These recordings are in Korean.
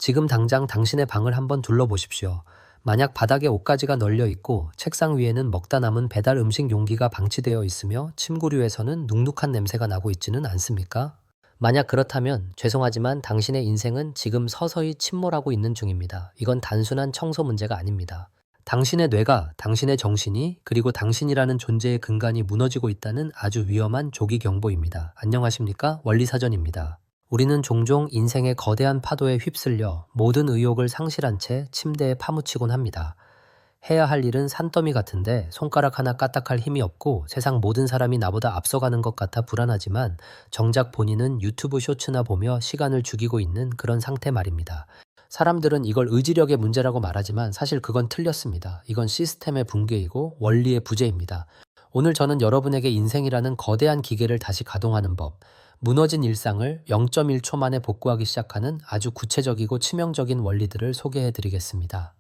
지금 당장 당신의 방을 한번 둘러보십시오. 만약 바닥에 옷가지가 널려 있고 책상 위에는 먹다 남은 배달 음식 용기가 방치되어 있으며 침구류에서는 눅눅한 냄새가 나고 있지는 않습니까? 만약 그렇다면 죄송하지만 당신의 인생은 지금 서서히 침몰하고 있는 중입니다. 이건 단순한 청소 문제가 아닙니다. 당신의 뇌가, 당신의 정신이, 그리고 당신이라는 존재의 근간이 무너지고 있다는 아주 위험한 조기 경보입니다. 안녕하십니까? 원리사전입니다. 우리는 종종 인생의 거대한 파도에 휩쓸려 모든 의욕을 상실한 채 침대에 파묻히곤 합니다. 해야 할 일은 산더미 같은데 손가락 하나 까딱할 힘이 없고 세상 모든 사람이 나보다 앞서가는 것 같아 불안하지만 정작 본인은 유튜브 쇼츠나 보며 시간을 죽이고 있는 그런 상태 말입니다. 사람들은 이걸 의지력의 문제라고 말하지만 사실 그건 틀렸습니다. 이건 시스템의 붕괴이고 원리의 부재입니다. 오늘 저는 여러분에게 인생이라는 거대한 기계를 다시 가동하는 법, 무너진 일상을 0.1초 만에 복구하기 시작하는 아주 구체적이고 치명적인 원리들을 소개해 드리겠습니다.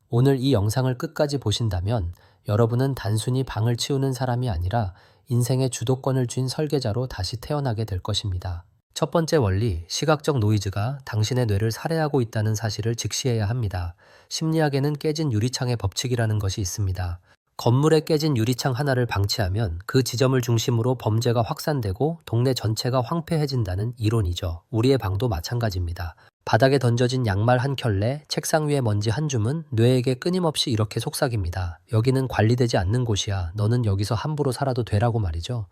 오늘 이 영상을 끝까지 보신다면 여러분은 단순히 방을 치우는 사람이 아니라 인생의 주도권을 쥔 설계자로 다시 태어나게 될 것입니다. 첫 번째 원리, 시각적 노이즈가 당신의 뇌를 살해하고 있다는 사실을 직시해야 합니다. 심리학에는 깨진 유리창의 법칙이라는 것이 있습니다. 건물에 깨진 유리창 하나를 방치하면 그 지점을 중심으로 범죄가 확산되고 동네 전체가 황폐해진다는 이론이죠. 우리의 방도 마찬가지입니다. 바닥에 던져진 양말 한 켤레, 책상 위에 먼지 한 줌은 뇌에게 끊임없이 이렇게 속삭입니다. 여기는 관리되지 않는 곳이야. 너는 여기서 함부로 살아도 되라고 말이죠.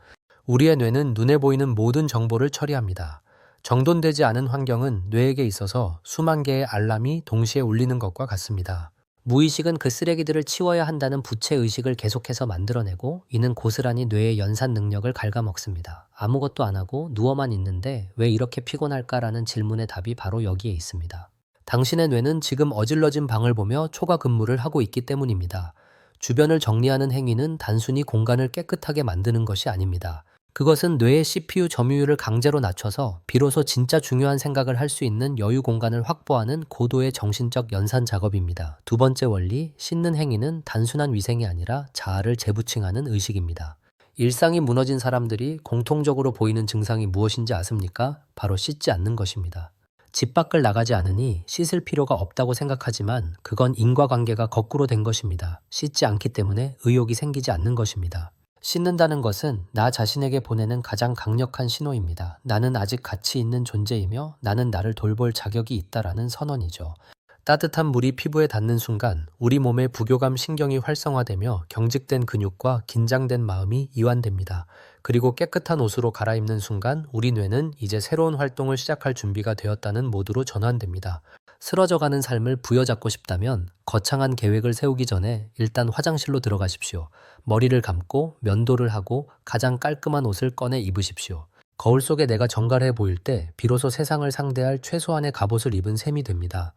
우리의 뇌는 눈에 보이는 모든 정보를 처리합니다. 정돈되지 않은 환경은 뇌에게 있어서 수만 개의 알람이 동시에 울리는 것과 같습니다. 무의식은 그 쓰레기들을 치워야 한다는 부채의식을 계속해서 만들어내고 이는 고스란히 뇌의 연산 능력을 갉아먹습니다. 아무것도 안 하고 누워만 있는데 왜 이렇게 피곤할까라는 질문의 답이 바로 여기에 있습니다. 당신의 뇌는 지금 어질러진 방을 보며 초과 근무를 하고 있기 때문입니다. 주변을 정리하는 행위는 단순히 공간을 깨끗하게 만드는 것이 아닙니다. 그것은 뇌의 CPU 점유율을 강제로 낮춰서 비로소 진짜 중요한 생각을 할 수 있는 여유 공간을 확보하는 고도의 정신적 연산 작업입니다. 두 번째 원리, 씻는 행위는 단순한 위생이 아니라 자아를 재부칭하는 의식입니다. 일상이 무너진 사람들이 공통적으로 보이는 증상이 무엇인지 아십니까? 바로 씻지 않는 것입니다. 집 밖을 나가지 않으니 씻을 필요가 없다고 생각하지만 그건 인과관계가 거꾸로 된 것입니다. 씻지 않기 때문에 의욕이 생기지 않는 것입니다. 씻는다는 것은 나 자신에게 보내는 가장 강력한 신호입니다. 나는 아직 가치 있는 존재이며 나는 나를 돌볼 자격이 있다라는 선언이죠. 따뜻한 물이 피부에 닿는 순간 우리 몸의 부교감 신경이 활성화되며 경직된 근육과 긴장된 마음이 이완됩니다. 그리고 깨끗한 옷으로 갈아입는 순간 우리 뇌는 이제 새로운 활동을 시작할 준비가 되었다는 모드로 전환됩니다. 쓰러져가는 삶을 부여잡고 싶다면 거창한 계획을 세우기 전에 일단 화장실로 들어가십시오. 머리를 감고 면도를 하고 가장 깔끔한 옷을 꺼내 입으십시오. 거울 속에 내가 정갈해 보일 때 비로소 세상을 상대할 최소한의 갑옷을 입은 셈이 됩니다.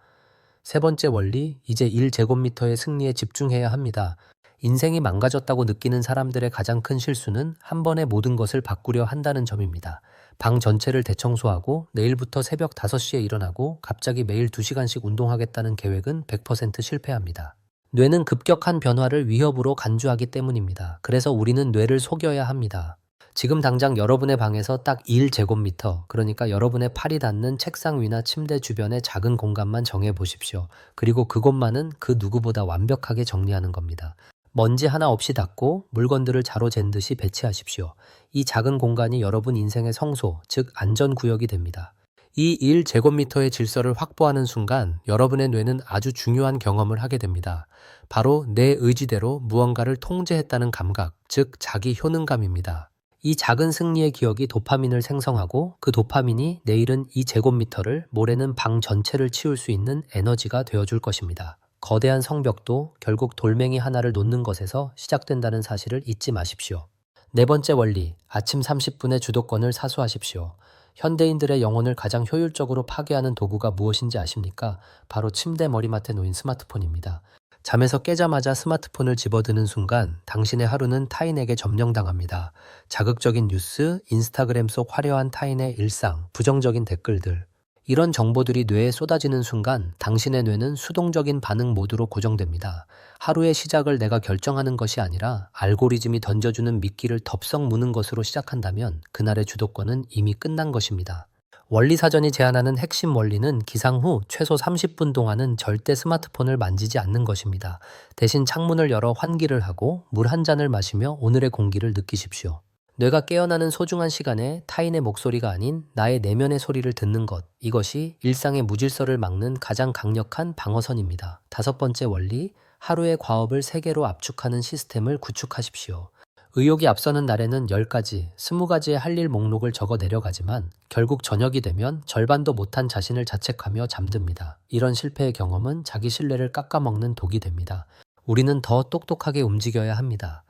세 번째 원리, 이제 1제곱미터의 승리에 집중해야 합니다. 인생이 망가졌다고 느끼는 사람들의 가장 큰 실수는 한 번에 모든 것을 바꾸려 한다는 점입니다. 방 전체를 대청소하고 내일부터 새벽 5시에 일어나고 갑자기 매일 2시간씩 운동하겠다는 계획은 100% 실패합니다. 뇌는 급격한 변화를 위협으로 간주하기 때문입니다. 그래서 우리는 뇌를 속여야 합니다. 지금 당장 여러분의 방에서 딱 1제곱미터, 그러니까 여러분의 팔이 닿는 책상 위나 침대 주변의 작은 공간만 정해 보십시오. 그리고 그곳만은 그 누구보다 완벽하게 정리하는 겁니다. 먼지 하나 없이 닦고 물건들을 자로 잰 듯이 배치하십시오. 이 작은 공간이 여러분 인생의 성소, 즉 안전구역이 됩니다. 이 1제곱미터의 질서를 확보하는 순간 여러분의 뇌는 아주 중요한 경험을 하게 됩니다. 바로 내 의지대로 무언가를 통제했다는 감각, 즉 자기 효능감입니다. 이 작은 승리의 기억이 도파민을 생성하고 그 도파민이 내일은 이 제곱미터를, 모레는 방 전체를 치울 수 있는 에너지가 되어줄 것입니다. 거대한 성벽도 결국 돌멩이 하나를 놓는 것에서 시작된다는 사실을 잊지 마십시오. 네 번째 원리, 아침 30분의 주도권을 사수하십시오. 현대인들의 영혼을 가장 효율적으로 파괴하는 도구가 무엇인지 아십니까? 바로 침대 머리맡에 놓인 스마트폰입니다. 잠에서 깨자마자 스마트폰을 집어드는 순간 당신의 하루는 타인에게 점령당합니다. 자극적인 뉴스, 인스타그램 속 화려한 타인의 일상, 부정적인 댓글들. 이런 정보들이 뇌에 쏟아지는 순간 당신의 뇌는 수동적인 반응 모드로 고정됩니다. 하루의 시작을 내가 결정하는 것이 아니라 알고리즘이 던져주는 미끼를 덥석 무는 것으로 시작한다면 그날의 주도권은 이미 끝난 것입니다. 원리사전이 제안하는 핵심 원리는 기상 후 최소 30분 동안은 절대 스마트폰을 만지지 않는 것입니다. 대신 창문을 열어 환기를 하고 물 한 잔을 마시며 오늘의 공기를 느끼십시오. 뇌가 깨어나는 소중한 시간에 타인의 목소리가 아닌 나의 내면의 소리를 듣는 것, 이것이 일상의 무질서를 막는 가장 강력한 방어선입니다. 다섯 번째 원리, 하루의 과업을 3개로 압축하는 시스템을 구축하십시오. 의욕이 앞서는 날에는 10가지, 20가지의 할 일 목록을 적어 내려가지만 결국 저녁이 되면 절반도 못한 자신을 자책하며 잠듭니다. 이런 실패의 경험은 자기 신뢰를 깎아먹는 독이 됩니다. 우리는 더 똑똑하게 움직여야 합니다.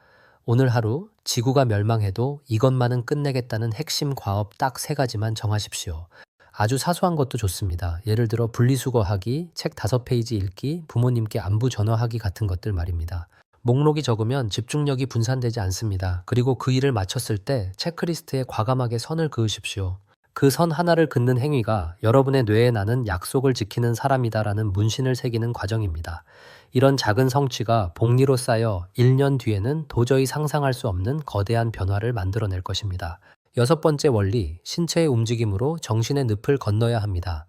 오늘 하루 지구가 멸망해도 이것만은 끝내겠다는 핵심 과업 딱 3가지만 정하십시오. 아주 사소한 것도 좋습니다. 예를 들어 분리수거하기, 책 5페이지 읽기, 부모님께 안부 전화하기 같은 것들 말입니다. 목록이 적으면 집중력이 분산되지 않습니다. 그리고 그 일을 마쳤을 때 체크리스트에 과감하게 선을 그으십시오. 그 선 하나를 긋는 행위가 여러분의 뇌에 나는 약속을 지키는 사람이다라는 문신을 새기는 과정입니다. 이런 작은 성취가 복리로 쌓여 1년 뒤에는 도저히 상상할 수 없는 거대한 변화를 만들어낼 것입니다. 여섯 번째 원리, 신체의 움직임으로 정신의 늪을 건너야 합니다.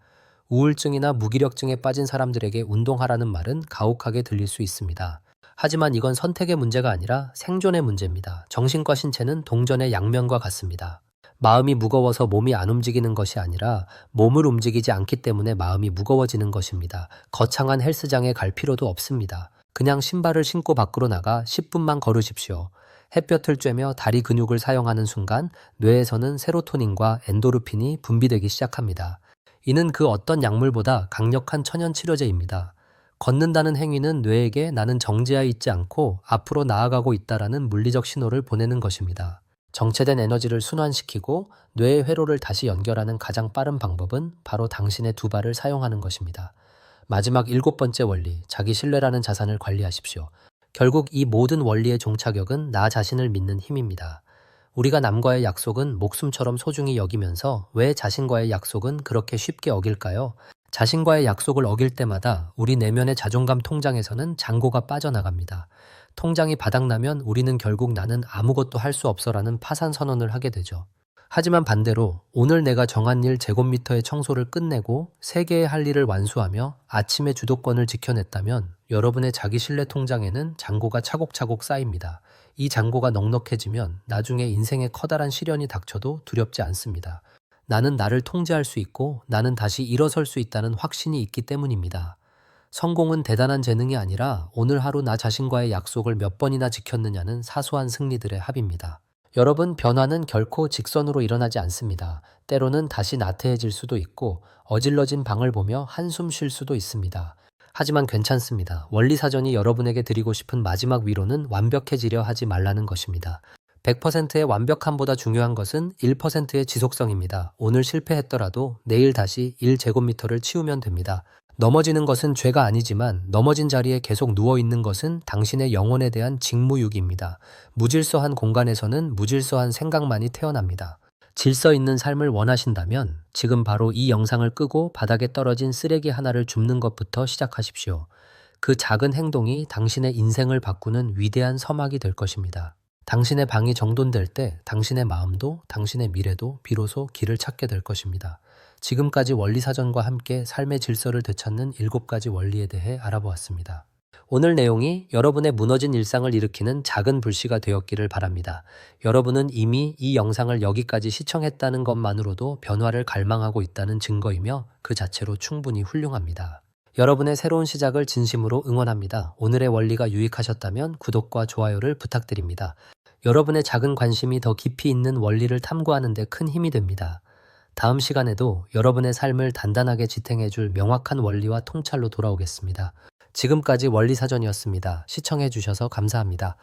우울증이나 무기력증에 빠진 사람들에게 운동하라는 말은 가혹하게 들릴 수 있습니다. 하지만 이건 선택의 문제가 아니라 생존의 문제입니다. 정신과 신체는 동전의 양면과 같습니다. 마음이 무거워서 몸이 안 움직이는 것이 아니라 몸을 움직이지 않기 때문에 마음이 무거워지는 것입니다. 거창한 헬스장에 갈 필요도 없습니다. 그냥 신발을 신고 밖으로 나가 10분만 걸으십시오. 햇볕을 쬐며 다리 근육을 사용하는 순간 뇌에서는 세로토닌과 엔도르핀이 분비되기 시작합니다. 이는 그 어떤 약물보다 강력한 천연 치료제입니다. 걷는다는 행위는 뇌에게 나는 정지하여 있지 않고 앞으로 나아가고 있다라는 물리적 신호를 보내는 것입니다. 정체된 에너지를 순환시키고 뇌의 회로를 다시 연결하는 가장 빠른 방법은 바로 당신의 2발을 사용하는 것입니다. 마지막 7번째 원리, 자기 신뢰라는 자산을 관리하십시오. 결국 이 모든 원리의 종착역은 나 자신을 믿는 힘입니다. 우리가 남과의 약속은 목숨처럼 소중히 여기면서 왜 자신과의 약속은 그렇게 쉽게 어길까요? 자신과의 약속을 어길 때마다 우리 내면의 자존감 통장에서는 잔고가 빠져나갑니다. 통장이 바닥나면 우리는 결국 나는 아무것도 할 수 없어라는 파산 선언을 하게 되죠. 하지만 반대로 오늘 내가 정한 일 제곱미터의 청소를 끝내고 3개의 할 일을 완수하며 아침의 주도권을 지켜냈다면 여러분의 자기 신뢰 통장에는 잔고가 차곡차곡 쌓입니다. 이 잔고가 넉넉해지면 나중에 인생에 커다란 시련이 닥쳐도 두렵지 않습니다. 나는 나를 통제할 수 있고 나는 다시 일어설 수 있다는 확신이 있기 때문입니다. 성공은 대단한 재능이 아니라 오늘 하루 나 자신과의 약속을 몇 번이나 지켰느냐는 사소한 승리들의 합입니다. 여러분, 변화는 결코 직선으로 일어나지 않습니다. 때로는 다시 나태해질 수도 있고 어질러진 방을 보며 한숨 쉴 수도 있습니다. 하지만 괜찮습니다. 원리사전이 여러분에게 드리고 싶은 마지막 위로는 완벽해지려 하지 말라는 것입니다. 100%의 완벽함보다 중요한 것은 1%의 지속성입니다. 오늘 실패했더라도 내일 다시 1제곱미터를 치우면 됩니다. 넘어지는 것은 죄가 아니지만 넘어진 자리에 계속 누워있는 것은 당신의 영혼에 대한 직무유기입니다. 무질서한 공간에서는 무질서한 생각만이 태어납니다. 질서 있는 삶을 원하신다면 지금 바로 이 영상을 끄고 바닥에 떨어진 쓰레기 하나를 줍는 것부터 시작하십시오. 그 작은 행동이 당신의 인생을 바꾸는 위대한 서막이 될 것입니다. 당신의 방이 정돈될 때 당신의 마음도 당신의 미래도 비로소 길을 찾게 될 것입니다. 지금까지 원리사전과 함께 삶의 질서를 되찾는 7가지 원리에 대해 알아보았습니다. 오늘 내용이 여러분의 무너진 일상을 일으키는 작은 불씨가 되었기를 바랍니다. 여러분은 이미 이 영상을 여기까지 시청했다는 것만으로도 변화를 갈망하고 있다는 증거이며 그 자체로 충분히 훌륭합니다. 여러분의 새로운 시작을 진심으로 응원합니다. 오늘의 원리가 유익하셨다면 구독과 좋아요를 부탁드립니다. 여러분의 작은 관심이 더 깊이 있는 원리를 탐구하는 데 큰 힘이 됩니다. 다음 시간에도 여러분의 삶을 단단하게 지탱해줄 명확한 원리와 통찰로 돌아오겠습니다. 지금까지 원리사전이었습니다. 시청해주셔서 감사합니다.